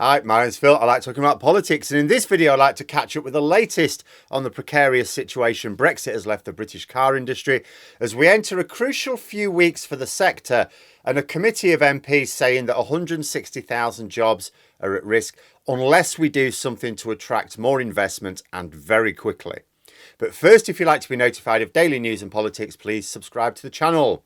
Hi, my name's Phil. I like talking about politics, and in this video, I'd like to catch up with the latest on the precarious situation Brexit has left the British car industry as we enter a crucial few weeks for the sector, and a committee of MPs saying that 160,000 jobs are at risk unless we do something to attract more investment and very quickly. But first, if you'd like to be notified of daily news and politics, please subscribe to the channel.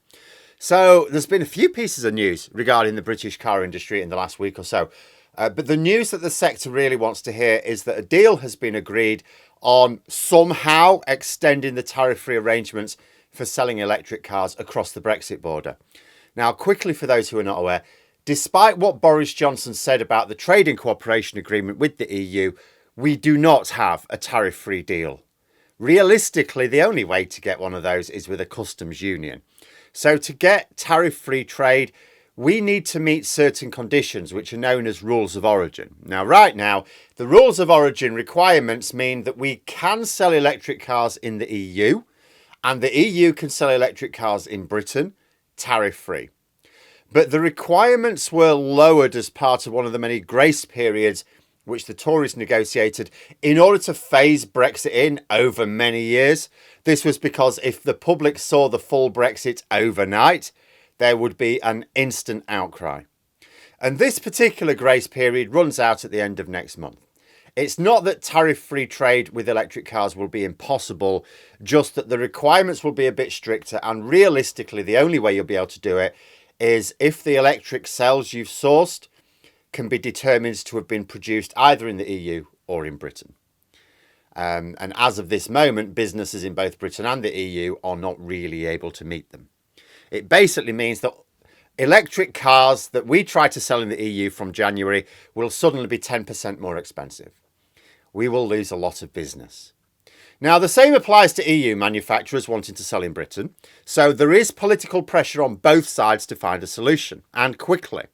So, there's been a few pieces of news regarding the British car industry in the last week or so. But the news that the sector really wants to hear is that a deal has been agreed on somehow extending the tariff-free arrangements for selling electric cars across the Brexit border. Now, quickly for those who are not aware, despite what Boris Johnson said about the trading cooperation agreement with the EU, we do not have a tariff-free deal. Realistically, the only way to get one of those is with a customs union. So to get tariff-free trade, we need to meet certain conditions which are known as rules of origin. Now, right now, the rules of origin requirements mean that we can sell electric cars in the EU and the EU can sell electric cars in Britain tariff-free. But the requirements were lowered as part of one of the many grace periods which the Tories negotiated in order to phase Brexit in over many years. This was because if the public saw the full Brexit overnight, there would be an instant outcry. And this particular grace period runs out at the end of next month. It's not that tariff-free trade with electric cars will be impossible, just that the requirements will be a bit stricter, and realistically the only way you'll be able to do it is if the electric cells you've sourced can be determined to have been produced either in the EU or in Britain. And as of this moment, businesses in both Britain and the EU are not really able to meet them. It basically means that electric cars that we try to sell in the EU from January will suddenly be 10% more expensive. We will lose a lot of business. Now, the same applies to EU manufacturers wanting to sell in Britain. So there is political pressure on both sides to find a solution, and quickly.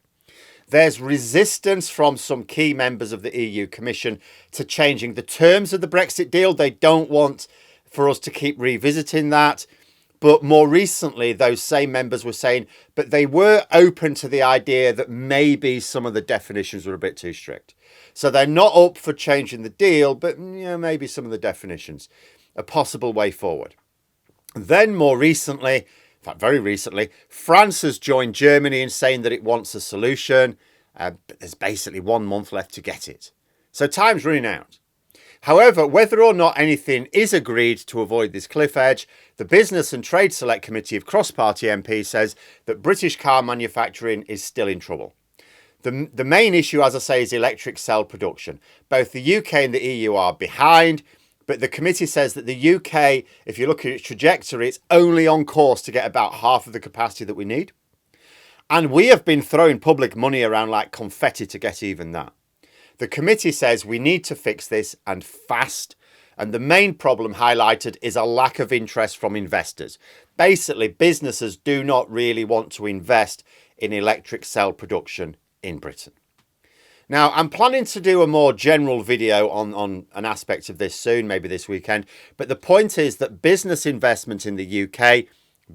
There's resistance from some key members of the EU Commission to changing the terms of the Brexit deal. They don't want for us to keep revisiting that. But more recently, those same members were saying, but they were open to the idea that maybe some of the definitions were a bit too strict. So they're not up for changing the deal, but maybe some of the definitions, a possible way forward. Then more recently, in fact, very recently, France has joined Germany in saying that it wants a solution, but there's basically 1 month left to get it. So time's running out. However, whether or not anything is agreed to avoid this cliff edge, the Business and Trade Select Committee of cross-party MPs says that British car manufacturing is still in trouble. The main issue, as I say, is electric cell production. Both the UK and the EU are behind, but the committee says that the UK, if you look at its trajectory, it's only on course to get about half of the capacity that we need. And we have been throwing public money around like confetti to get even that. The committee says we need to fix this, and fast. And the main problem highlighted is a lack of interest from investors. Basically, businesses do not really want to invest in electric cell production in Britain. Now, I'm planning to do a more general video on an aspect of this soon, maybe this weekend. But the point is that business investment in the UK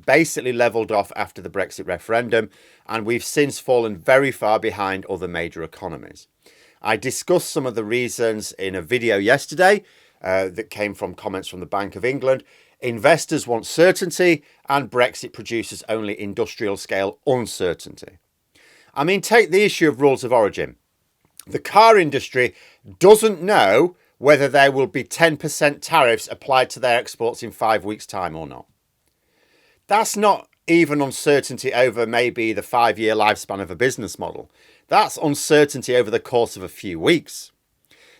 basically levelled off after the Brexit referendum, and we've since fallen very far behind other major economies. I discussed some of the reasons in a video yesterday that came from comments from the Bank of England. Investors want certainty, and Brexit produces only industrial scale uncertainty. I mean, take the issue of rules of origin. The car industry doesn't know whether there will be 10% tariffs applied to their exports in 5 weeks' time or not. That's not even uncertainty over maybe the 5-year lifespan of a business model. That's uncertainty over the course of a few weeks.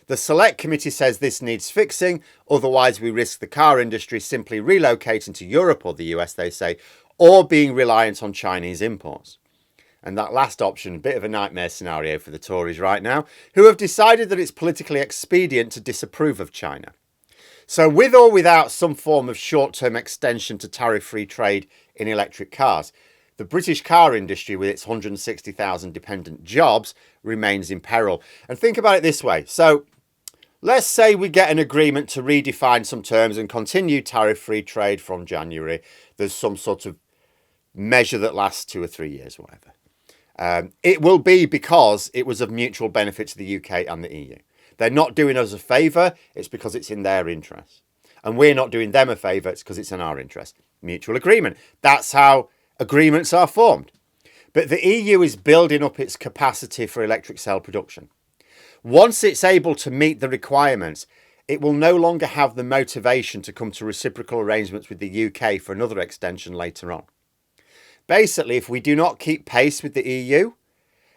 The Select Committee says this needs fixing, otherwise we risk the car industry simply relocating to Europe or the US, they say, or being reliant on Chinese imports. And that last option, a bit of a nightmare scenario for the Tories right now, who have decided that it's politically expedient to disapprove of China. So with or without some form of short-term extension to tariff-free trade in electric cars, the British car industry, with its 160,000 dependent jobs, remains in peril. And think about it this way. So let's say we get an agreement to redefine some terms and continue tariff-free trade from January. There's some sort of measure that lasts 2 or 3 years, whatever. It will be because it was of mutual benefit to the UK and the EU. They're not doing us a favour, it's because it's in their interest. And we're not doing them a favour, it's because it's in our interest. Mutual agreement. That's how agreements are formed. But the EU is building up its capacity for electric cell production. Once it's able to meet the requirements, it will no longer have the motivation to come to reciprocal arrangements with the UK for another extension later on. Basically, if we do not keep pace with the EU,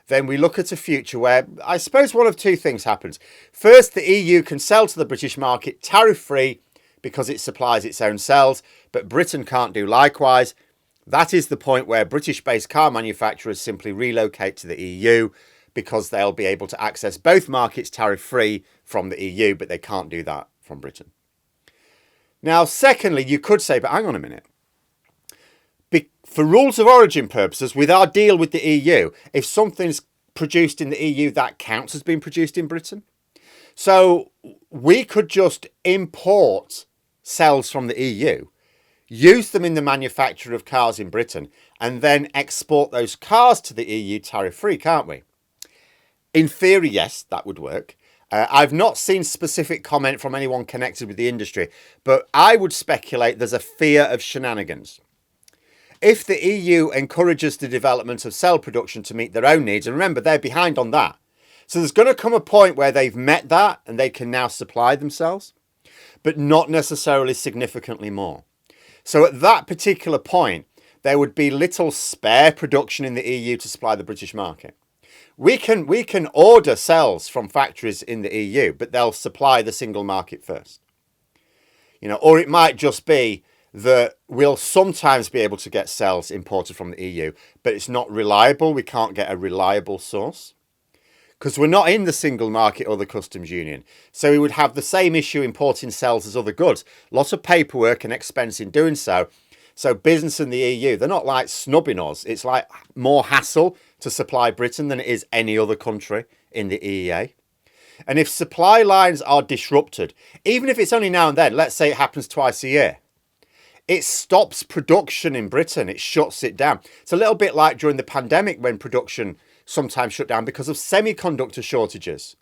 then we look at a future where I suppose one of two things happens. First, the EU can sell to the British market tariff-free because it supplies its own cells, but Britain can't do likewise. That is the point where British-based car manufacturers simply relocate to the EU because they'll be able to access both markets tariff-free from the EU, but they can't do that from Britain. Now, secondly, you could say, but hang on a minute. For rules of origin purposes, with our deal with the EU, if something's produced in the EU, that counts as being produced in Britain. So we could just import cells from the EU, use them in the manufacture of cars in Britain, and then export those cars to the EU tariff-free, can't we? In theory, yes, that would work. I've not seen specific comment from anyone connected with the industry, but I would speculate there's a fear of shenanigans. If the EU encourages the development of cell production to meet their own needs, and remember, they're behind on that. So there's going to come a point where they've met that and they can now supply themselves, but not necessarily significantly more. So at that particular point, there would be little spare production in the EU to supply the British market. We can order cells from factories in the EU, but they'll supply the single market first. Or it might just be that we'll sometimes be able to get cells imported from the EU, but it's not reliable. We can't get a reliable source because we're not in the single market or the customs union. So we would have the same issue importing cells as other goods. Lots of paperwork and expense in doing so. So business in the EU, they're not like snubbing us. It's like more hassle to supply Britain than it is any other country in the EEA. And if supply lines are disrupted, even if it's only now and then, let's say it happens twice a year, it stops production in Britain. It shuts it down. It's a little bit like during the pandemic when production sometimes shut down because of semiconductor shortages.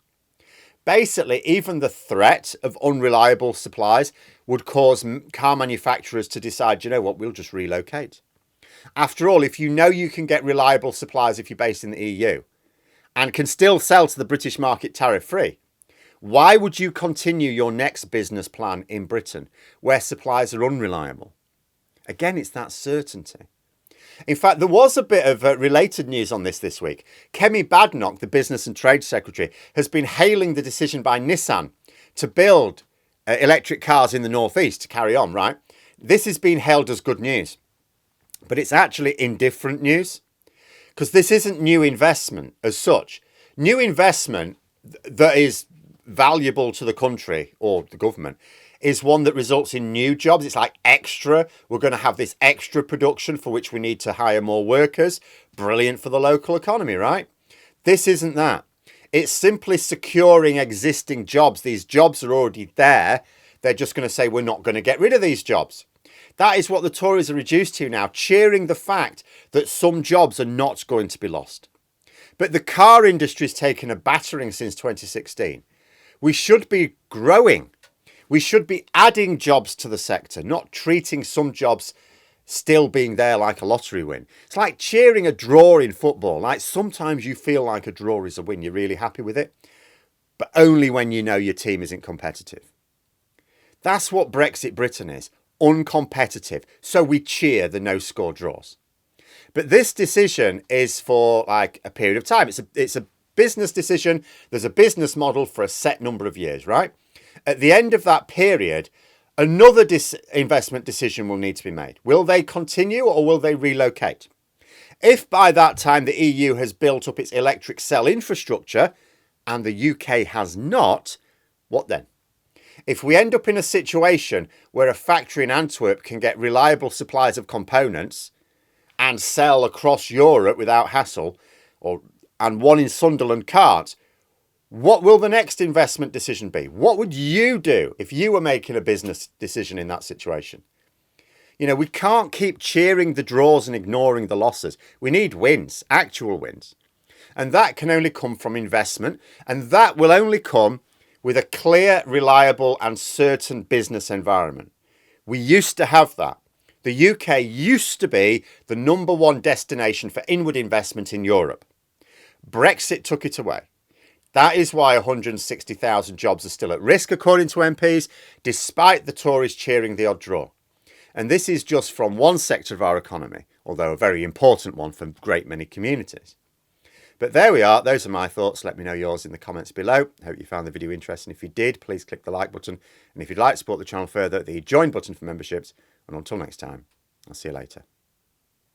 Basically, even the threat of unreliable supplies would cause car manufacturers to decide, you know what, we'll just relocate. After all, if you know you can get reliable supplies if you're based in the EU and can still sell to the British market tariff-free, why would you continue your next business plan in Britain where supplies are unreliable? Again, it's that certainty. In fact, there was a bit of related news on this week. Kemi Badnoch, the Business and Trade Secretary, has been hailing the decision by Nissan to build electric cars in the northeast to carry on, right? This has been hailed as good news, but it's actually indifferent news because this isn't new investment as such. New investment that is valuable to the country or the government is one that results in new jobs. It's like extra. We're going to have this extra production for which we need to hire more workers. Brilliant for the local economy, right? This isn't that. It's simply securing existing jobs. These jobs are already there. They're just going to say, we're not going to get rid of these jobs. That is what the Tories are reduced to now, cheering the fact that some jobs are not going to be lost. But the car industry's taken a battering since 2016. We should be growing. We should be adding jobs to the sector, not treating some jobs still being there like a lottery win. It's like cheering a draw in football. Like sometimes you feel like a draw is a win. You're really happy with it, but only when you know your team isn't competitive. That's what Brexit Britain is, uncompetitive. So we cheer the no-score draws. But this decision is for like a period of time. It's a business decision. There's a business model for a set number of years, right? At the end of that period, another investment decision will need to be made. Will they continue or will they relocate? If by that time the EU has built up its electric cell infrastructure and the UK has not, what then? If we end up in a situation where a factory in Antwerp can get reliable supplies of components and sell across Europe without hassle, and one in Sunderland can't, what will the next investment decision be? What would you do if you were making a business decision in that situation? You know, we can't keep cheering the draws and ignoring the losses. We need wins, actual wins. And that can only come from investment. And that will only come with a clear, reliable and certain business environment. We used to have that. The UK used to be the #1 destination for inward investment in Europe. Brexit took it away. That is why 160,000 jobs are still at risk, according to MPs, despite the Tories cheering the odd draw. And this is just from one sector of our economy, although a very important one for a great many communities. But there we are. Those are my thoughts. Let me know yours in the comments below. I hope you found the video interesting. If you did, please click the like button. And if you'd like to support the channel further, the join button for memberships. And until next time, I'll see you later.